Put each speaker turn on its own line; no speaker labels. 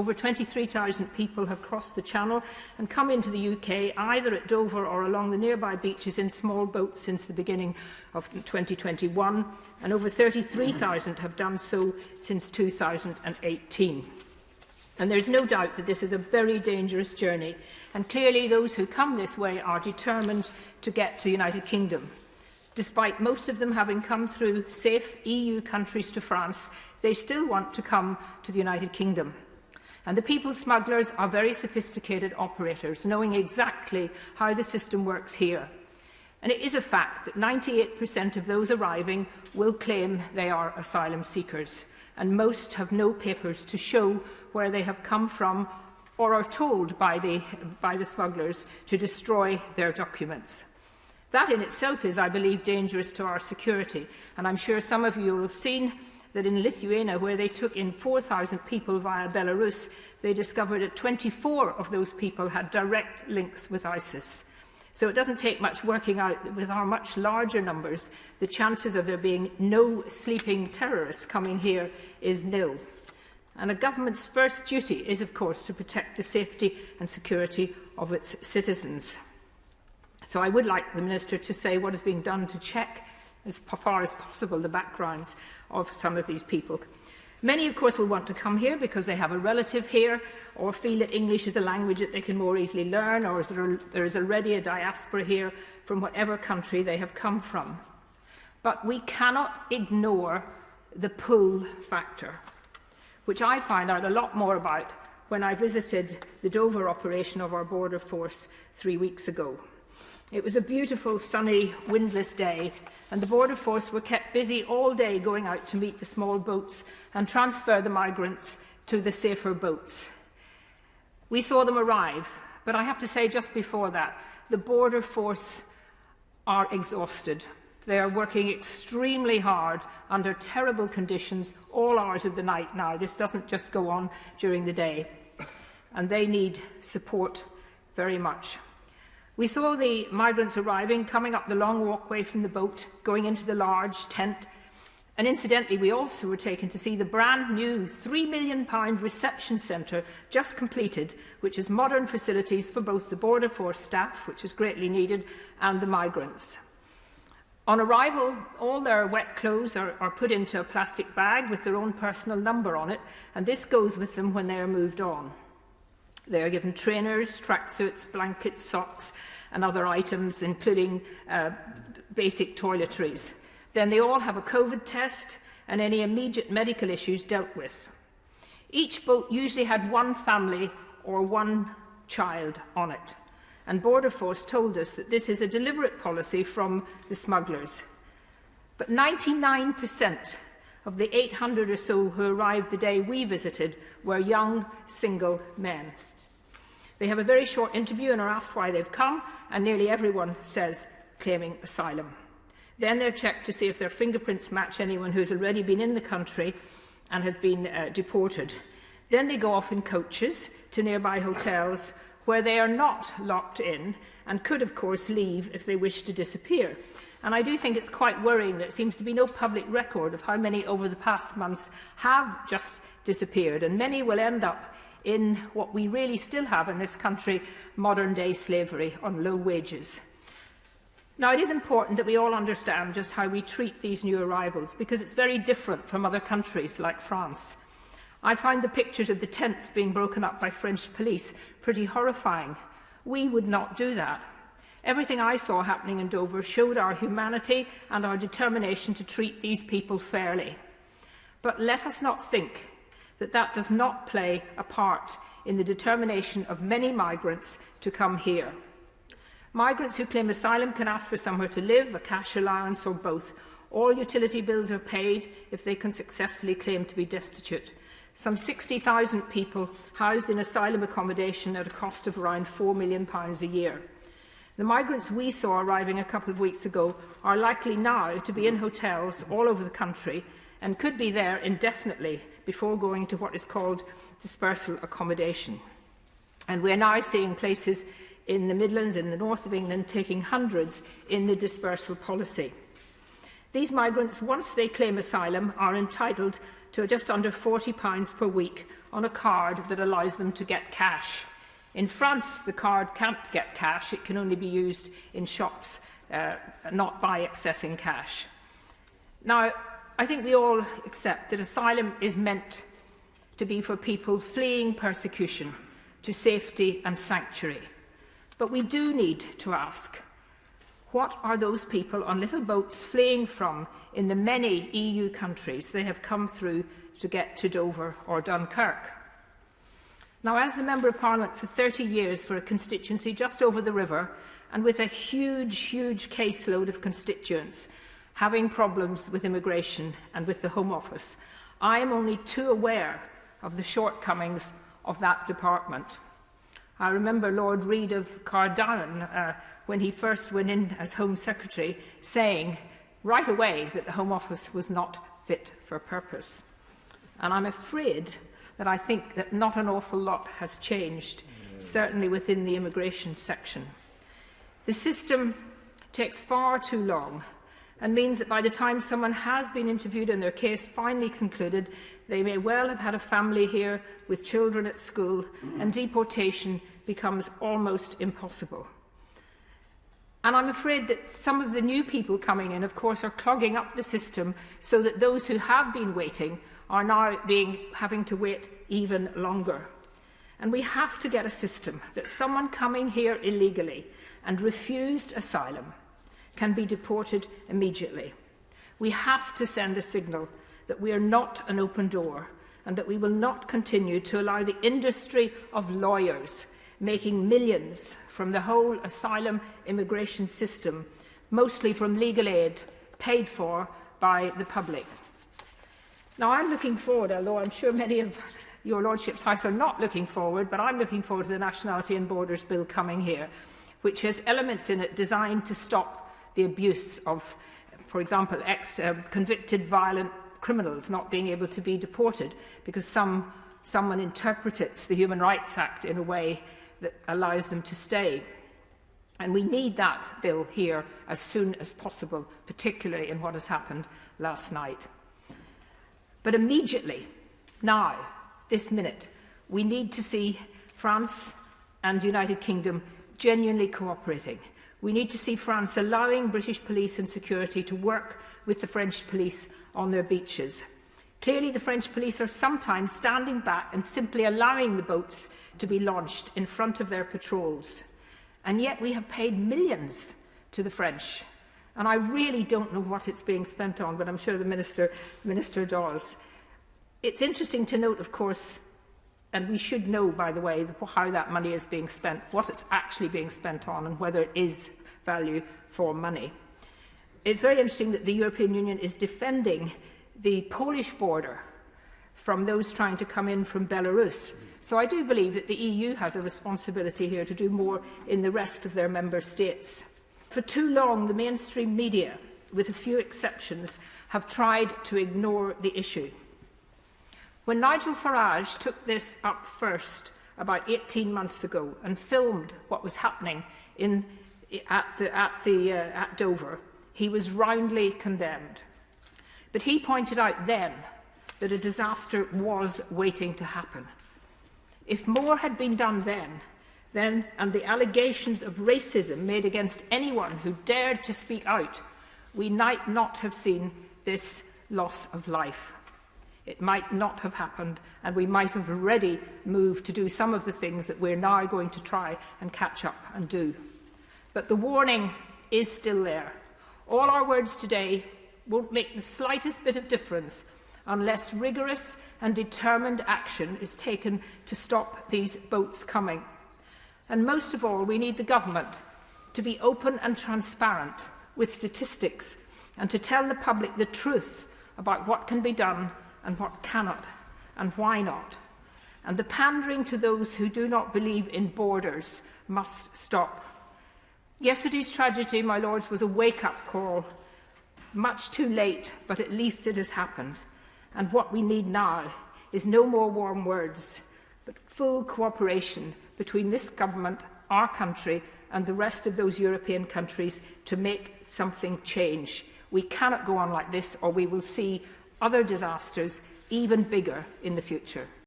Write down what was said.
over 23,000 people have crossed the Channel and come into the UK either at Dover or along the nearby beaches in small boats since the beginning of 2021, and over 33,000 have done so since 2018. And there's no doubt that this is a very dangerous journey, and clearly those who come this way are determined to get to the United Kingdom. Despite most of them having come through safe EU countries to France, they still want to come to the United Kingdom. And the people smugglers are very sophisticated operators, knowing exactly how the system works here. And it is a fact that 98% of those arriving will claim they are asylum seekers, and most have no papers to show where they have come from or are told by the smugglers to destroy their documents. That in itself is, I believe, dangerous to our security, and I'm sure some of you will have seen that in Lithuania, where they took in 4,000 people via Belarus, they discovered that 24 of those people had direct links with ISIS. So it doesn't take much working out that with our much larger numbers, the chances of there being no sleeping terrorists coming here is nil. And a government's first duty is, of course, to protect the safety and security of its citizens. So I would like the Minister to say what is being done to check, as far as possible, the backgrounds of some of these people. Many, of course, will want to come here because they have a relative here, or feel that English is a language that they can more easily learn, or there is already a diaspora here from whatever country they have come from. But we cannot ignore the pull factor, which I find out a lot more about when I visited the Dover operation of our border force 3 weeks ago. It was a beautiful, sunny, windless day, and the border force were kept busy all day going out to meet the small boats and transfer the migrants to the safer boats. We saw them arrive, but I have to say just before that, the border force are exhausted. They are working extremely hard under terrible conditions all hours of the night now. This doesn't just go on during the day, and they need support very much. We saw the migrants arriving, coming up the long walkway from the boat, going into the large tent. And incidentally, we also were taken to see the brand new £3 million reception centre just completed, which has modern facilities for both the Border Force staff, which is greatly needed, and the migrants. On arrival, all their wet clothes are put into a plastic bag with their own personal number on it, and this goes with them when they are moved on. They are given trainers, tracksuits, blankets, socks and other items, including basic toiletries. Then they all have a COVID test and any immediate medical issues dealt with. Each boat usually had one family or one child on it, and Border Force told us that this is a deliberate policy from the smugglers. But 99% of the 800 or so who arrived the day we visited were young, single men. They have a very short interview and are asked why they've come, and nearly everyone says claiming asylum. Then they're checked to see if their fingerprints match anyone who's already been in the country and has been deported. Then they go off in coaches to nearby hotels where they are not locked in and could, of course, leave if they wish to disappear. And I do think it's quite worrying that there seems to be no public record of how many over the past months have just disappeared, and many will end up in what we really still have in this country, modern-day slavery on low wages. Now, it is important that we all understand just how we treat these new arrivals, because it's very different from other countries like France. I find the pictures of the tents being broken up by French police pretty horrifying. We would not do that. Everything I saw happening in Dover showed our humanity and our determination to treat these people fairly. But let us not think that that does not play a part in the determination of many migrants to come here. Migrants who claim asylum can ask for somewhere to live, a cash allowance, or both. All utility bills are paid if they can successfully claim to be destitute. Some 60,000 people housed in asylum accommodation at a cost of around £4 million a year. The migrants we saw arriving a couple of weeks ago are likely now to be in hotels all over the country and could be there indefinitely before going to what is called dispersal accommodation. And we are now seeing places in the Midlands, in the north of England, taking hundreds in the dispersal policy. These migrants, once they claim asylum, are entitled to just under £40 per week on a card that allows them to get cash. In France, the card can't get cash. It can only be used in shops, not by accessing cash. Now, I think we all accept that asylum is meant to be for people fleeing persecution to safety and sanctuary. But we do need to ask, what are those people on little boats fleeing from in the many EU countries they have come through to get to Dover or Dunkirk? Now, as the Member of Parliament for 30 years for a constituency just over the river, and with a huge caseload of constituents having problems with immigration and with the Home Office, I am only too aware of the shortcomings of that department. I remember Lord Reid of Cardown, when he first went in as Home Secretary, saying right away that the Home Office was not fit for purpose. And I'm afraid that I think that not an awful lot has changed, certainly within the immigration section. The system takes far too long and means that by the time someone has been interviewed and their case finally concluded, they may well have had a family here with children at school, and deportation becomes almost impossible. And I'm afraid that some of the new people coming in, of course, are clogging up the system so that those who have been waiting are now having to wait even longer. And we have to get a system that someone coming here illegally and refused asylum can be deported immediately. We have to send a signal that we are not an open door and that we will not continue to allow the industry of lawyers making millions from the whole asylum immigration system, mostly from legal aid paid for by the public. Now, I'm looking forward, although I'm sure many of your Lordship's House are not looking forward, but I'm looking forward to the Nationality and Borders Bill coming here, which has elements in it designed to stop the abuse of, for example, convicted violent criminals not being able to be deported because someone interprets the Human Rights Act in a way that allows them to stay. And we need that bill here as soon as possible, particularly in what has happened last night. But immediately, now, this minute, we need to see France and the United Kingdom genuinely cooperating. We need to see France allowing British police and security to work with the French police on their beaches. Clearly, the French police are sometimes standing back and simply allowing the boats to be launched in front of their patrols. And yet we have paid millions to the French. And I really don't know what it's being spent on, but I'm sure the Minister does. It's interesting to note, of course, and we should know, by the way, how that money is being spent, what it's actually being spent on, and whether it is value for money. It's very interesting that the European Union is defending the Polish border from those trying to come in from Belarus. So I do believe that the EU has a responsibility here to do more in the rest of their member states. For too long, the mainstream media, with a few exceptions, have tried to ignore the issue. When Nigel Farage took this up first about 18 months ago and filmed what was happening at Dover, he was roundly condemned. But he pointed out then that a disaster was waiting to happen. If more had been done then, and the allegations of racism made against anyone who dared to speak out, we might not have seen this loss of life. It might not have happened, and we might have already moved to do some of the things that we're now going to try and catch up and do. But the warning is still there. All our words today won't make the slightest bit of difference unless rigorous and determined action is taken to stop these boats coming. And most of all, we need the government to be open and transparent with statistics and to tell the public the truth about what can be done and what cannot, and why not. And the pandering to those who do not believe in borders must stop. Yesterday's tragedy, my lords, was a wake-up call. Much too late, but at least it has happened. And what we need now is no more warm words, but full cooperation between this government, our country, and the rest of those European countries to make something change. We cannot go on like this, or we will see other disasters even bigger in the future.